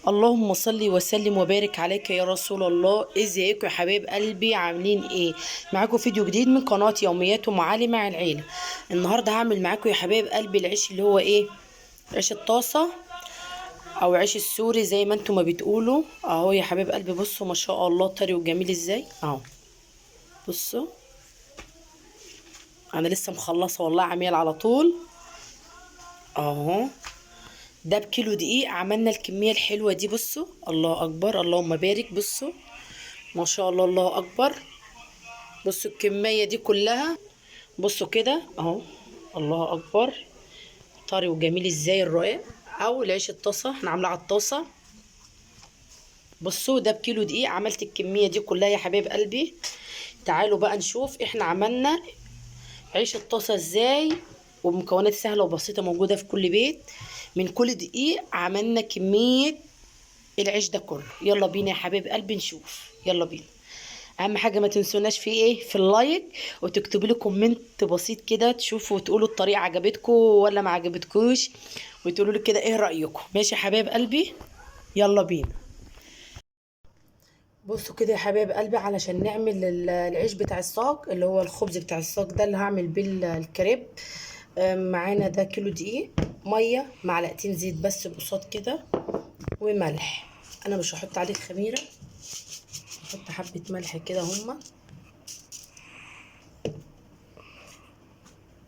اللهم صل وسلم وبارك عليك يا رسول الله. ازيكم يا حبايب قلبي؟ عاملين ايه؟ معاكم فيديو جديد من قناة يوميات ام علي مع العيلة. النهارده هعمل معاكم يا حبايب قلبي العيش اللي هو ايه، عيش الطاسة او عيش السوري زي ما انتم ما بتقولوا. اهو يا حبايب قلبي، بصوا ما شاء الله طري وجميل ازاي اهو. بصوا انا لسه مخلصه والله، عميل على طول اهو. ده بكيلو دقيق عملنا الكمية الحلوة دي. بصوا الله أكبر، اللهم بارك. بصوا ما شاء الله، الله أكبر. بصوا الكمية دي كلها، بصوا كده أهو، الله أكبر. طري وجميل ازاي الرقاق أو العيش الطاسة، احنا عاملاه على الطاسة. بصوا ده بكيلو دقيق عملت الكمية دي كلها يا حبايب قلبي. تعالوا بقى نشوف احنا عملنا عيش الطاسة ازاي، وبمكونات سهلة وبسيطة موجودة في كل بيت. من كل دقيق عملنا كمية العيش ده كله. يلا بينا يا حبيب قلبي نشوف، يلا بينا. اهم حاجه ما تنسوناش في ايه، في اللايك، وتكتبوا لي كومنت بسيط كده تشوفوا وتقولوا الطريقه عجبتكم ولا ما عجبتكوش، وتقولوا لي كده ايه رايكم. ماشي يا حبايب قلبي، يلا بينا. بصوا كده يا حبايب قلبي، علشان نعمل العيش بتاع الصاج اللي هو الخبز بتاع الصاج ده اللي هعمل بيه الكريب. معانا ده كيلو دقيق، ميه، معلقتين زيت بس بساط كده، وملح. انا مش هحط عليه خميره، احط حبة ملح كده هما.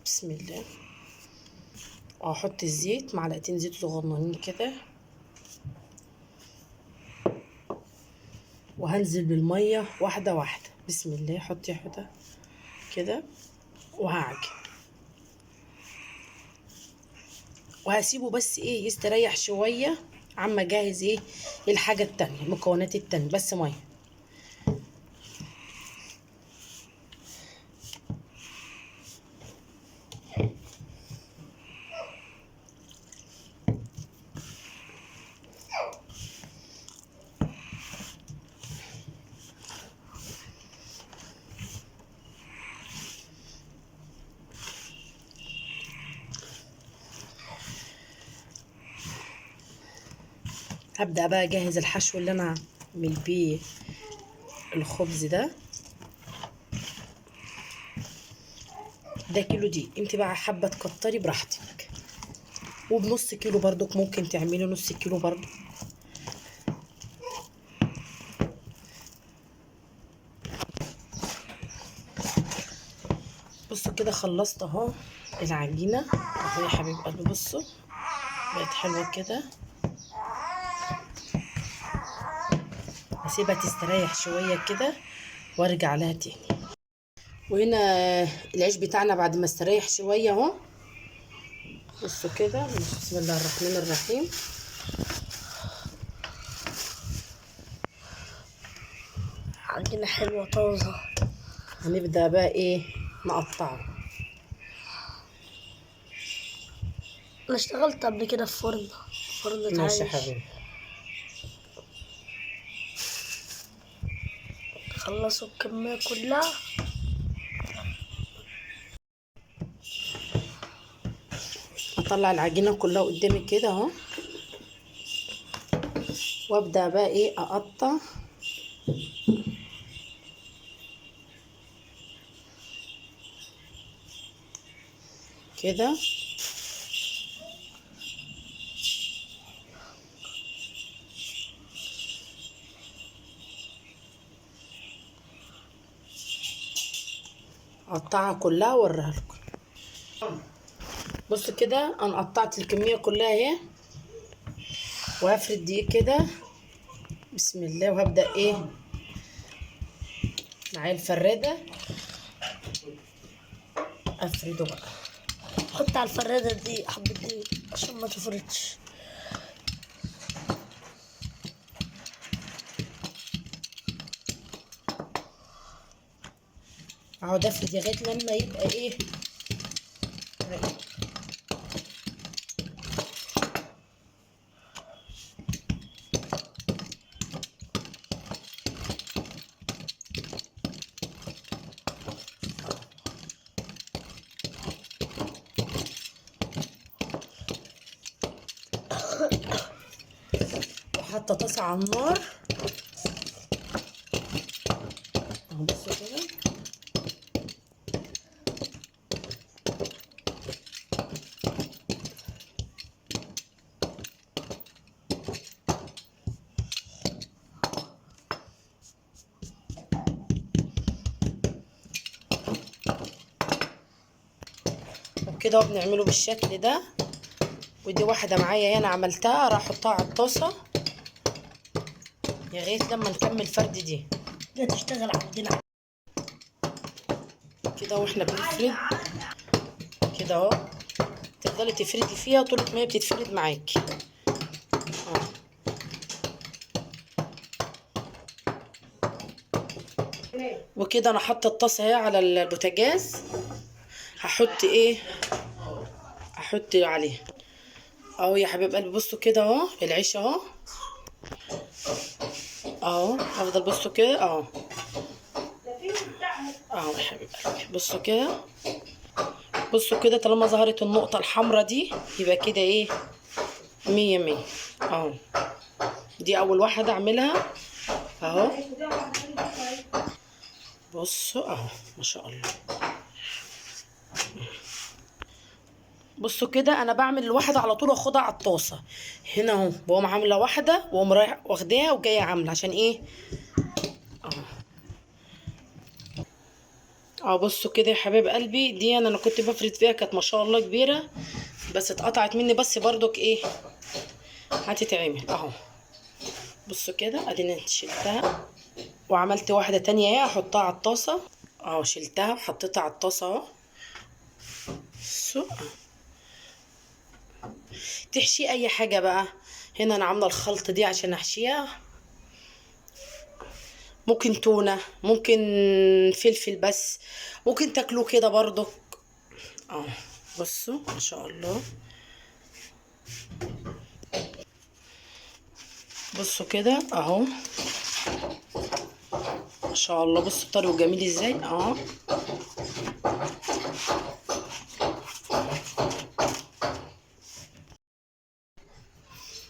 بسم الله. واحط الزيت، معلقتين زيت صغننين كده، وهنزل بالمية واحدة واحدة. بسم الله. حطي واحدة كده، وهعجن، وهسيبه بس ايه يستريح شوية عما اجهز ايه الحاجة التانية، المكونات التانية. بس مية. هبدأ بقى اجهز الحشو اللي انا هعمل بيه الخبز ده. ده كيلو دي، انت بقى حابة تكتري براحتك، وبنص كيلو برضك ممكن تعملي نص كيلو برضك. بصوا كده خلصت اهو العجينة اهو يا حبيب قلبي. بصوا بقت حلوة كده. هسيبها تستريح شوية كده وارجع لها تاني. وهنا العيش بتاعنا بعد ما استريح شوية اهو. بصوا كده، بسم الله الرحمن الرحيم. عجينة حلوة طازة. هنبدأ بقى ايه، نقطعه. أنا اشتغلت قبل كده في فرن ماشي يا عيش. حبيبي. خلصوا الكمية كلها. هطلع العجينة كلها قدامي كده اهو، وابدأ بقى ايه اقطع كده. اقطعها كلها واوريها لكم. بصوا كده انا قطعت الكمية كلها اهي، وهفرد دي كده. بسم الله. وهبدأ ايه معايا الفرادة افرده بقى. حط على الفرادة دي حبة دقيق عشان ما تفرطش. اقعد افرد لغايه لما يبقى ايه رقيق. حاطه طاسه على النار اهو. بصوا كده وكده، وبنعمله بالشكل ده. ودي واحده معايا هنا عملتها، راح احطها على الطاسه لغايه لما نكمل فرد دي. دي تشتغل عندنا كده واحنا بنفرد كده اهو، تفضلي تفردي فيها طول ما هي بتتفرد معاكي اه. وكده انا حاطه الطاسه اهي على البوتاجاز. هحط ايه، هحط عليه اهو يا حبيب قلبي. بصوا كده اهو العيش اهو اهو. افضل بصوا كده اهو اهو يا حبيب قلبي. بصوا كده، بصوا كده، طالما ظهرت النقطه الحمراء دي يبقى كده ايه، مية مية اهو. دي اول واحده اعملها اهو. بصوا اهو ما شاء الله. بصوا كده انا بعمل الواحده على طول واخدها على الطاسه هنا اهو. بقوم عامله واحده واقوم رايح واخداها وجايه عامله عشان ايه اهو اه. بصوا كده يا حبايب قلبي، دي انا كنت بفرد فيها كانت ما شاء الله كبيره، بس اتقطعت مني، بس برضك ايه هتتعمل اهو. بصوا كده اديني شلتها وعملت واحده تانية اهي احطها على الطاسه اهو. شلتها وحطيتها على الطاسه اهو. بصوا تحشي اي حاجه بقى. هنا انا عامله الخلطه دي عشان احشيها، ممكن تونه، ممكن فلفل، بس ممكن تاكلوه كده برضك اه. بصوا ما شاء الله. بصوا كده اهو ما شاء الله. بصوا طري وجميل ازاي اهو.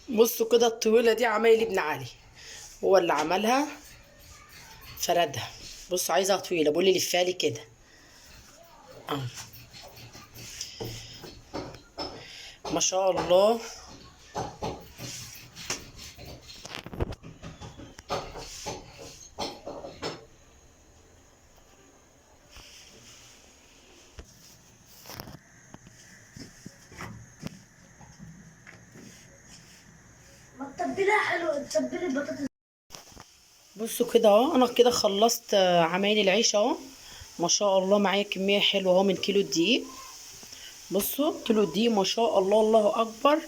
بصوا كده الطويله دي عمايل ابن علي هو اللي عملها، فردها. بصوا عايزها طويله، بقول لي لفها لي كده اه ما شاء الله. ما تتبلها حلو، تتبلي البطاطس. بصوا كده اهو انا كده خلصت عمايل العيش اهو. ما شاء الله معايا كميه حلوه اهو من كيلو الدقيق. بصوا كيلو الدقيق ما شاء الله الله اكبر،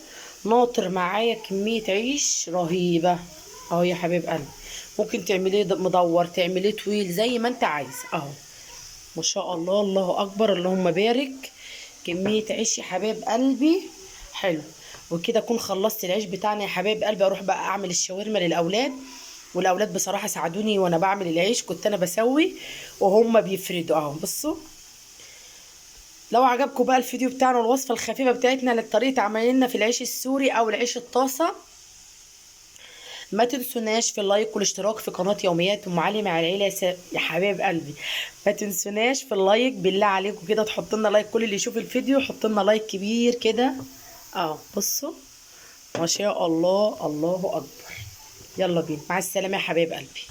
ناطر معايا كميه عيش رهيبه اهو يا حبيب قلبي. ممكن تعمليه مدور، تعمليه طويل، زي ما انت عايز اهو. ما شاء الله الله اكبر، اللهم بارك. كميه عيش يا حبايب قلبي حلو. وكده اكون خلصت العيش بتاعنا يا حبايب قلبي. اروح بقى اعمل الشاورما للاولاد، والاولاد بصراحه ساعدوني وانا بعمل العيش، كنت انا بسوي وهم بيفردوا اهو. بصوا لو عجبكم بقى الفيديو بتاعنا والوصفه الخفيفه بتاعتنا لطريقه عملنا في العيش السوري او العيش الطاسه، ما تنسوناش في اللايك والاشتراك في قناه يوميات ام علي مع العيله يا حبايب قلبي. ما تنسوناش في اللايك بالله عليكم كده، تحط لنا لايك. كل اللي يشوف الفيديو حط لنا لايك كبير كده اه. بصوا ما شاء الله الله اكبر. يلا بينا، مع السلامه يا حبايب قلبي.